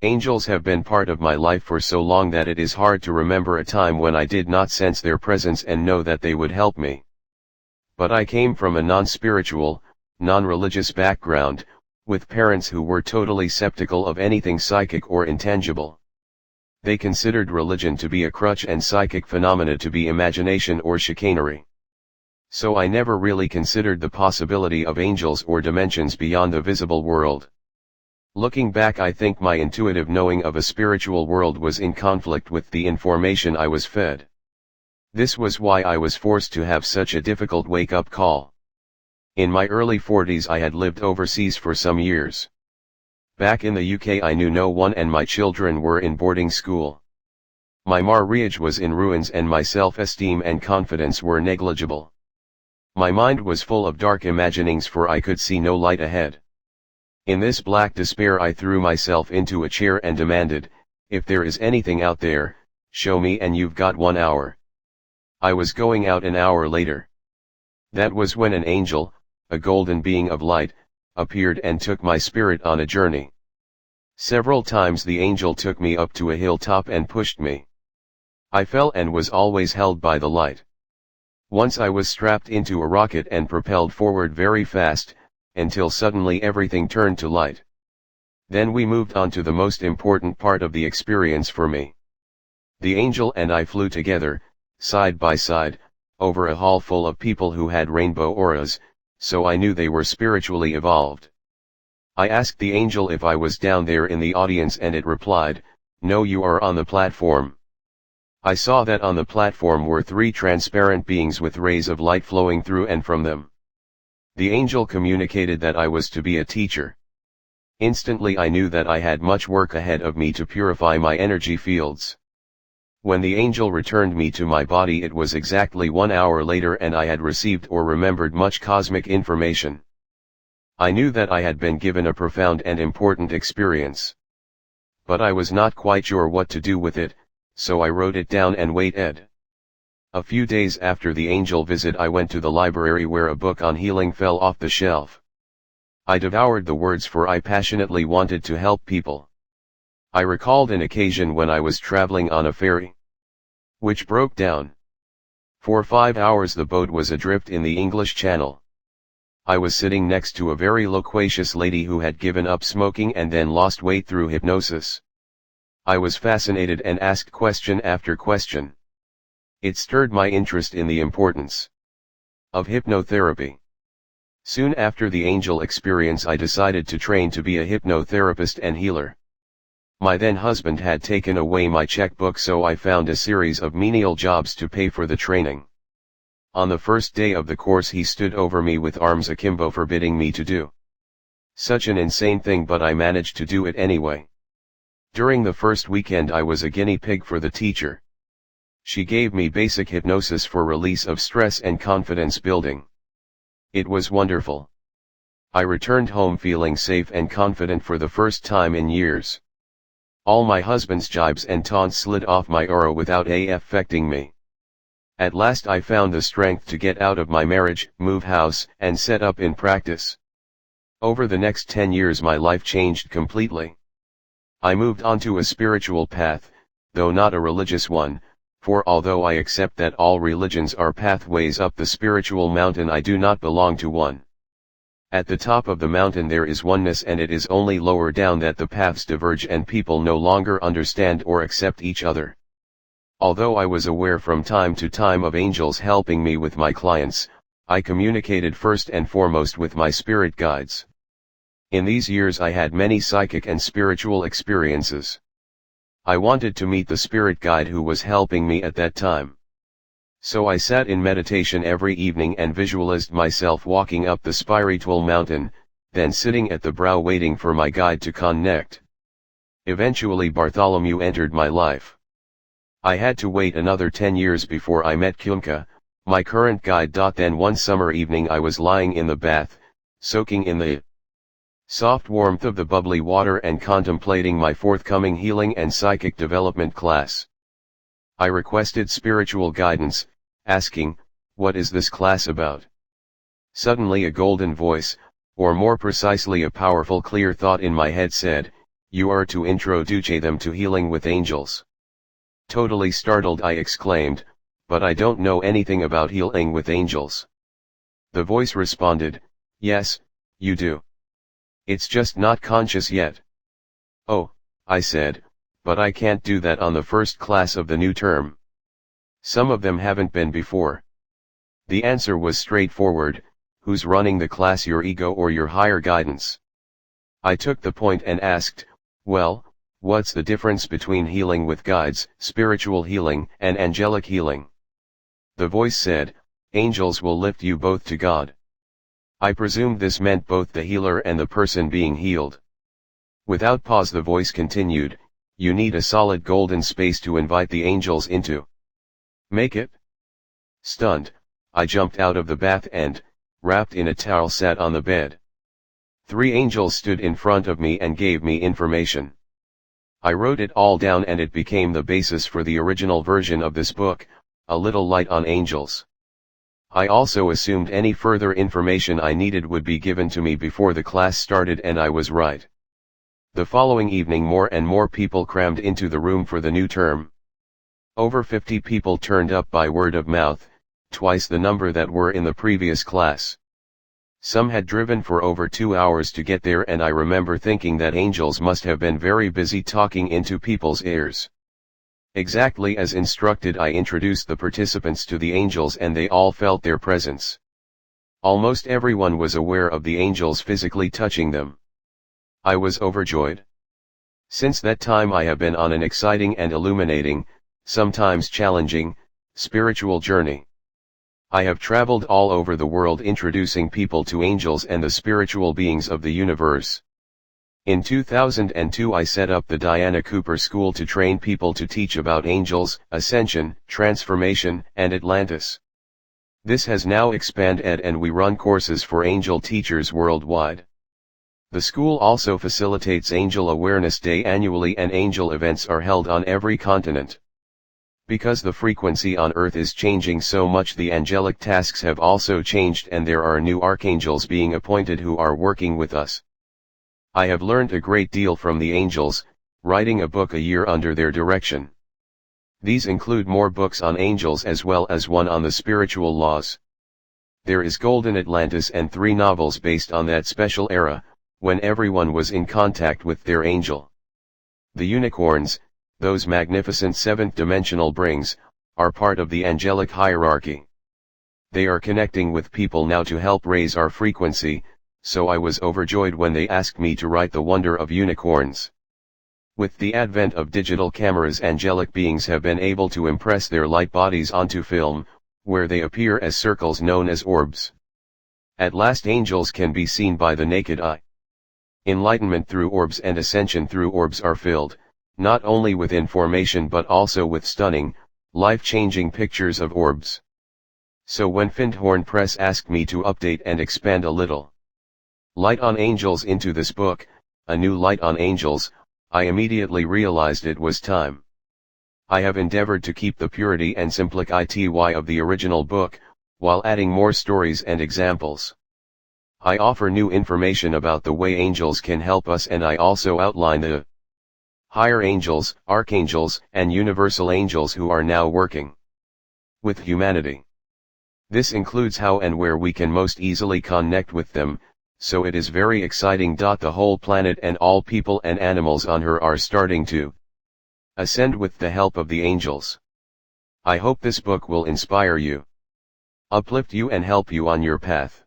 Angels have been part of my life for so long that it is hard to remember a time when I did not sense their presence and know that they would help me. But I came from a non-spiritual, non-religious background, with parents who were totally skeptical of anything psychic or intangible. They considered religion to be a crutch and psychic phenomena to be imagination or chicanery. So I never really considered the possibility of angels or dimensions beyond the visible world. Looking back, I think my intuitive knowing of a spiritual world was in conflict with the information I was fed. This was why I was forced to have such a difficult wake-up call. In my early 40s I had lived overseas for some years. Back in the UK I knew no one and my children were in boarding school. My marriage was in ruins and my self-esteem and confidence were negligible. My mind was full of dark imaginings, for I could see no light ahead. In this black despair I threw myself into a chair and demanded, "If there is anything out there, show me, and you've got 1 hour." I was going out an hour later. That was when an angel, a golden being of light, appeared and took my spirit on a journey. Several times the angel took me up to a hilltop and pushed me. I fell and was always held by the light. Once I was strapped into a rocket and propelled forward very fast, until suddenly everything turned to light. Then we moved on to the most important part of the experience for me. The angel and I flew together, side by side, over a hall full of people who had rainbow auras, so I knew they were spiritually evolved. I asked the angel if I was down there in the audience and it replied, "No, you are on the platform." I saw that on the platform were 3 transparent beings with rays of light flowing through and from them. The angel communicated that I was to be a teacher. Instantly I knew that I had much work ahead of me to purify my energy fields. When the angel returned me to my body, it was exactly 1 hour later and I had received or remembered much cosmic information. I knew that I had been given a profound and important experience. But I was not quite sure what to do with it, so I wrote it down and waited. A few days after the angel visit I went to the library where a book on healing fell off the shelf. I devoured the words, for I passionately wanted to help people. I recalled an occasion when I was traveling on a ferry, which broke down. For 5 hours the boat was adrift in the English Channel. I was sitting next to a very loquacious lady who had given up smoking and then lost weight through hypnosis. I was fascinated and asked question after question. It stirred my interest in the importance of hypnotherapy. Soon after the angel experience I decided to train to be a hypnotherapist and healer. My then husband had taken away my checkbook, so I found a series of menial jobs to pay for the training. On the first day of the course he stood over me with arms akimbo, forbidding me to do such an insane thing, but I managed to do it anyway. During the first weekend I was a guinea pig for the teacher. She gave me basic hypnosis for release of stress and confidence building. It was wonderful. I returned home feeling safe and confident for the first time in years. All my husband's jibes and taunts slid off my aura without affecting me. At last I found the strength to get out of my marriage, move house, and set up in practice. Over the next 10 years my life changed completely. I moved onto a spiritual path, though not a religious one, for although I accept that all religions are pathways up the spiritual mountain, I do not belong to one. At the top of the mountain there is oneness, and it is only lower down that the paths diverge and people no longer understand or accept each other. Although I was aware from time to time of angels helping me with my clients, I communicated first and foremost with my spirit guides. In these years I had many psychic and spiritual experiences. I wanted to meet the spirit guide who was helping me at that time. So I sat in meditation every evening and visualized myself walking up the spiritual mountain, then sitting at the brow waiting for my guide to connect. Eventually Bartholomew entered my life. I had to wait another 10 years before I met Kunka, my current guide. Then one summer evening I was lying in the bath, soaking in the soft warmth of the bubbly water and contemplating my forthcoming healing and psychic development class. I requested spiritual guidance, asking, "What is this class about?" Suddenly a golden voice, or more precisely a powerful clear thought in my head said, you are to introduce them to healing with angels. Totally startled I exclaimed, but I don't know anything about healing with angels. The voice responded, yes, you do. It's just not conscious yet. Oh, I said, but I can't do that on the first class of the new term. Some of them haven't been before. The answer was straightforward, who's running the class, your ego or your higher guidance? I took the point and asked, well, what's the difference between healing with guides, spiritual healing, and angelic healing? The voice said, angels will lift you both to God. I presumed this meant both the healer and the person being healed. Without pause the voice continued, you need a solid golden space to invite the angels into. Make it? Stunned, I jumped out of the bath and, wrapped in a towel, sat on the bed. 3 angels stood in front of me and gave me information. I wrote it all down and it became the basis for the original version of this book, A Little Light on Angels. I also assumed any further information I needed would be given to me before the class started, and I was right. The following evening more and more people crammed into the room for the new term. Over 50 people turned up by word of mouth, twice the number that were in the previous class. Some had driven for over 2 hours to get there, and I remember thinking that angels must have been very busy talking into people's ears. Exactly as instructed, I introduced the participants to the angels and they all felt their presence. Almost everyone was aware of the angels physically touching them. I was overjoyed. Since that time I have been on an exciting and illuminating, sometimes challenging, spiritual journey. I have traveled all over the world introducing people to angels and the spiritual beings of the universe. In 2002 I set up the Diana Cooper School to train people to teach about angels, ascension, transformation, and Atlantis. This has now expanded and we run courses for angel teachers worldwide. The school also facilitates Angel Awareness Day annually, and angel events are held on every continent. Because the frequency on Earth is changing so much, the angelic tasks have also changed and there are new archangels being appointed who are working with us. I have learned a great deal from the angels, writing a book a year under their direction. These include more books on angels as well as one on the spiritual laws. There is Golden Atlantis and 3 novels based on that special era, when everyone was in contact with their angel. The unicorns, those magnificent 7th-dimensional beings, are part of the angelic hierarchy. They are connecting with people now to help raise our frequency, so I was overjoyed when they asked me to write The Wonder of Unicorns. With the advent of digital cameras, angelic beings have been able to impress their light bodies onto film, where they appear as circles known as orbs. At last angels can be seen by the naked eye. Enlightenment through orbs and ascension through orbs are filled, not only with information but also with stunning, life-changing pictures of orbs. So when Findhorn Press asked me to update and expand a little light on angels into this book, A New Light on Angels, I immediately realized it was time. I have endeavored to keep the purity and simplicity of the original book, while adding more stories and examples. I offer new information about the way angels can help us, and I also outline the higher angels, archangels, and universal angels who are now working with humanity. This includes how and where we can most easily connect with them, so it is very exciting. The whole planet and all people and animals on her are starting to ascend with the help of the angels. I hope this book will inspire you, uplift you, and help you on your path.